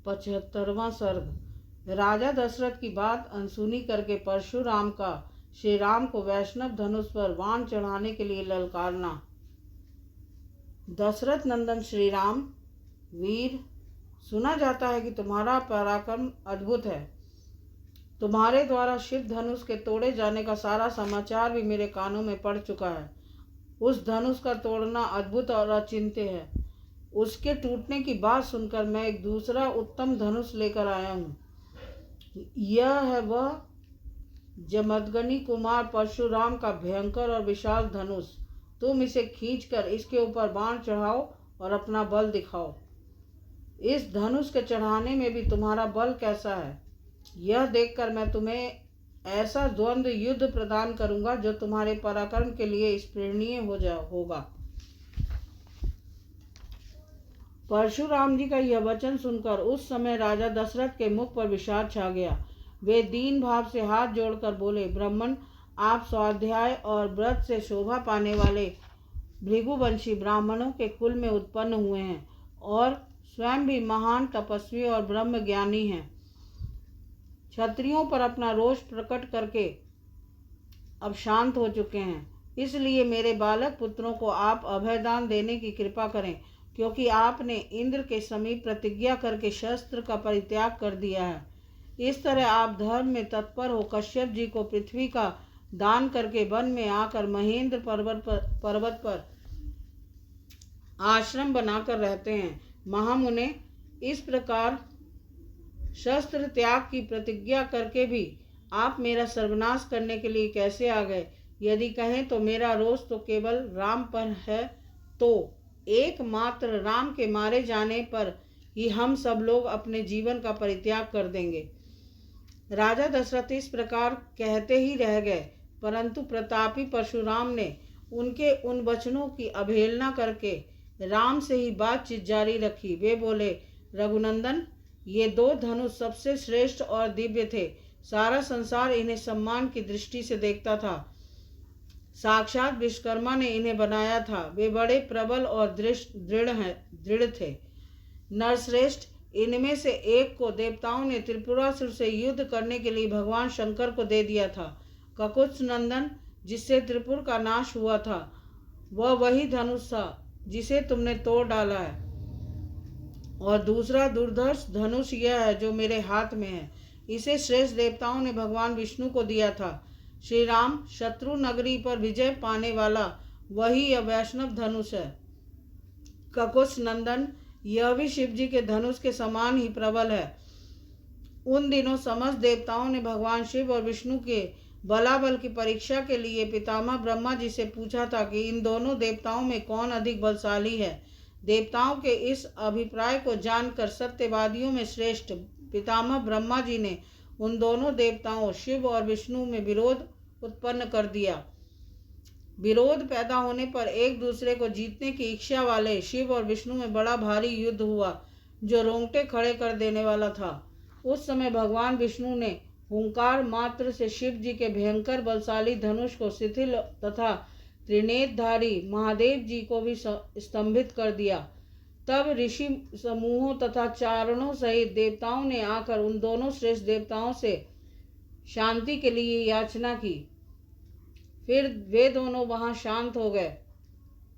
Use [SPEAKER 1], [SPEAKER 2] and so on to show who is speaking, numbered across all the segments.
[SPEAKER 1] 75वां सर्ग। राजा दशरथ की बात अनसुनी करके परशुराम का श्री राम को वैष्णव धनुष पर बाण चढ़ाने के लिए ललकारना। दशरथ नंदन श्री राम, वीर, सुना जाता है कि तुम्हारा पराक्रम अद्भुत है। तुम्हारे द्वारा शिव धनुष के तोड़े जाने का सारा समाचार भी मेरे कानों में पड़ चुका है। उस धनुष का तोड़ना अद्भुत और अचिंत्य है। उसके टूटने की बात सुनकर मैं एक दूसरा उत्तम धनुष लेकर आया हूँ। यह है वह जमदग्नि कुमार परशुराम का भयंकर और विशाल धनुष। तुम इसे खींचकर इसके ऊपर बाण चढ़ाओ और अपना बल दिखाओ। इस धनुष के चढ़ाने में भी तुम्हारा बल कैसा है, यह देखकर मैं तुम्हें ऐसा द्वंद्व युद्ध प्रदान करूंगा जो तुम्हारे पराक्रम के लिए स्मरणीय होगा। परशुराम जी का यह वचन सुनकर उस समय राजा दशरथ के मुख पर विषाद छा गया। वे दीन भाव से हाथ जोड़कर बोले, ब्राह्मण, आप स्वाध्याय और व्रत से शोभा पाने वाले भृगुवंशी ब्राह्मणों के कुल में उत्पन्न हुए हैं और स्वयं भी महान तपस्वी और ब्रह्म ज्ञानी हैं। क्षत्रियों पर अपना रोष प्रकट करके अब शांत हो चुके हैं। इसलिए मेरे बालक पुत्रों को आप अभयदान देने की कृपा करें, क्योंकि आपने इंद्र के समीप प्रतिज्ञा करके शस्त्र का परित्याग कर दिया है। इस तरह आप धर्म में तत्पर हो कश्यप जी को पृथ्वी का दान करके वन में आकर महेंद्र पर्वत पर आश्रम बनाकर रहते हैं। महामुने, इस प्रकार शस्त्र त्याग की प्रतिज्ञा करके भी आप मेरा सर्वनाश करने के लिए कैसे आ गए? यदि कहें तो मेरा रोष तो केवल राम पर है, तो एकमात्र राम के मारे जाने पर ही हम सब लोग अपने जीवन का परित्याग कर देंगे। राजा दशरथ इस प्रकार कहते ही रह गए, परंतु प्रतापी परशुराम ने उनके उन वचनों की अवहेलना करके राम से ही बातचीत जारी रखी। वे बोले, रघुनंदन, ये दो धनुष सबसे श्रेष्ठ और दिव्य थे। सारा संसार इन्हें सम्मान की दृष्टि से देखता था। साक्षात विश्वकर्मा ने इन्हें बनाया था। वे बड़े प्रबल और दृढ़ थे। नरश्रेष्ठ, इनमें से एक को देवताओं ने त्रिपुरासुर से युद्ध करने के लिए भगवान शंकर को दे दिया था। ककुत्स नंदन, जिससे त्रिपुर का नाश हुआ था, वह वही धनुष था जिसे तुमने तोड़ डाला है। और दूसरा दुर्धर्ष धनुष यह है जो मेरे हाथ में है। इसे श्रेष्ठ देवताओं ने भगवान विष्णु को दिया था। श्री राम, शत्रु नगरी पर विजय पाने वाला वही यह वैष्णव धनुष है। ककुत्स नंदन, यह भी शिव जी के धनुष के समान ही प्रबल है। उन दिनों समस्त देवताओं ने भगवान शिव और विष्णु के बलाबल की परीक्षा के लिए पितामह ब्रह्मा जी से पूछा था कि इन दोनों देवताओं में कौन अधिक बलशाली है। देवताओं के इस अभिप्राय को जानकर सत्यवादियों में श्रेष्ठ पितामह ब्रह्मा जी ने उन दोनों देवताओं शिव और विष्णु में विरोध उत्पन्न कर दिया। विरोध पैदा होने पर एक दूसरे को जीतने की इच्छा वाले शिव और विष्णु में बड़ा भारी युद्ध हुआ, जो रोंगटे खड़े कर देने वाला था। उस समय भगवान विष्णु ने हुंकार मात्र से शिव जी के भयंकर बलशाली धनुष को शिथिल तथा त्रिनेत्रधारी महादेव जी को भी स्तंभित कर दिया। तब ऋषि समूहों तथा चारणों सहित देवताओं ने आकर उन दोनों श्रेष्ठ देवताओं से शांति के लिए याचना की। फिर वे दोनों वहां शांत हो गए।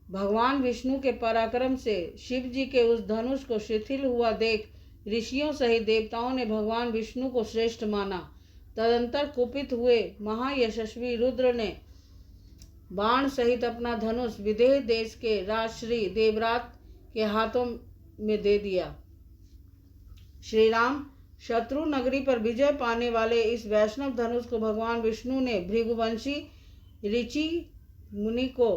[SPEAKER 1] भगवान विष्णु के पराक्रम से शिव जी के उस धनुष को शिथिल हुआ देख ऋषियों सहित देवताओं ने भगवान विष्णु को श्रेष्ठ माना। तदंतर कुपित हुए महायशस्वी रुद्र ने बाण सहित अपना धनुष विदेह देश के राजश्री देवरात के हाथों में दे दिया। श्री राम, शत्रु नगरी पर विजय पाने वाले इस वैष्णव धनुष को भगवान विष्णु ने भृगुवंशी ऋचि मुनि को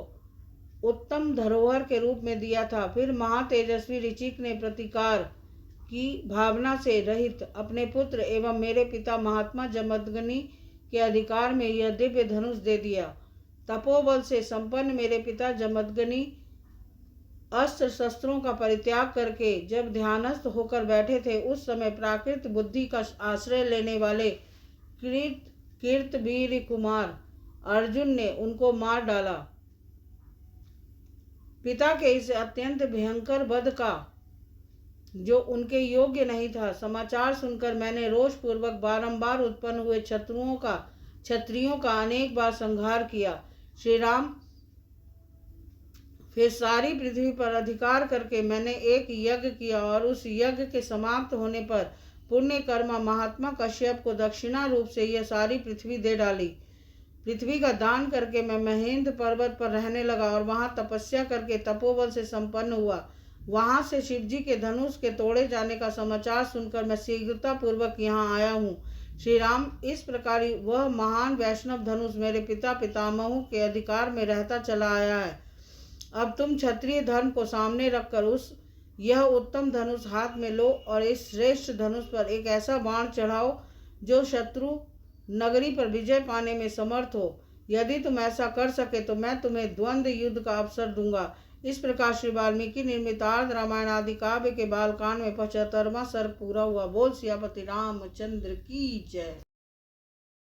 [SPEAKER 1] उत्तम धरोहर के रूप में दिया था। फिर महातेजस्वी ऋचिक ने प्रतिकार की भावना से रहित अपने पुत्र एवं मेरे पिता महात्मा जमदग्नि के अधिकार में यह दिव्य धनुष दे दिया। तपोबल से संपन्न मेरे पिता जमदग्नि अस्त्र शस्त्रों का परित्याग करके जब ध्यानस्थ होकर बैठे थे, उस समय प्राकृत बुद्धि का आश्रय लेने वाले कीर्तवीर कुमार अर्जुन ने उनको मार डाला। पिता के इस अत्यंत भयंकर वध का जो उनके योग्य नहीं था। समाचार सुनकर मैंने रोषपूर्वक बारंबार उत्पन्न हुए क्षत्रियों का अनेक बार संहार किया। श्री राम, फिर सारी पृथ्वी पर अधिकार करके मैंने एक यज्ञ किया और उस यज्ञ के समाप्त होने पर पुण्य कर्मा महात्मा कश्यप को दक्षिणा रूप से यह सारी पृथ्वी दे डाली। पृथ्वी का दान करके मैं महेंद्र पर्वत पर रहने लगा और वहां तपस्या करके तपोबल से संपन्न हुआ। वहां से शिवजी के धनुष के तोड़े जाने का समाचार सुनकर मैं शीघ्रता पूर्वक यहाँ आया हूँ। श्री राम, इस प्रकार वह महान वैष्णव धनुष मेरे पिता पितामहों के अधिकार में रहता चला आया है। अब तुम क्षत्रिय धर्म को सामने रखकर यह उत्तम धनुष हाथ में लो और इस श्रेष्ठ धनुष पर एक ऐसा बाण चढ़ाओ जो शत्रु नगरी पर विजय पाने में समर्थ हो। यदि तुम ऐसा कर सके तो मैं तुम्हें द्वंद्व युद्ध का अवसर दूंगा। इस प्रकार श्री वाल्मीकि निर्मित आर्ध रामायण आदि काव्य के बालकांड में 75वां सर्ग पूरा हुआ। बोल सियापति रामचंद्र की जय।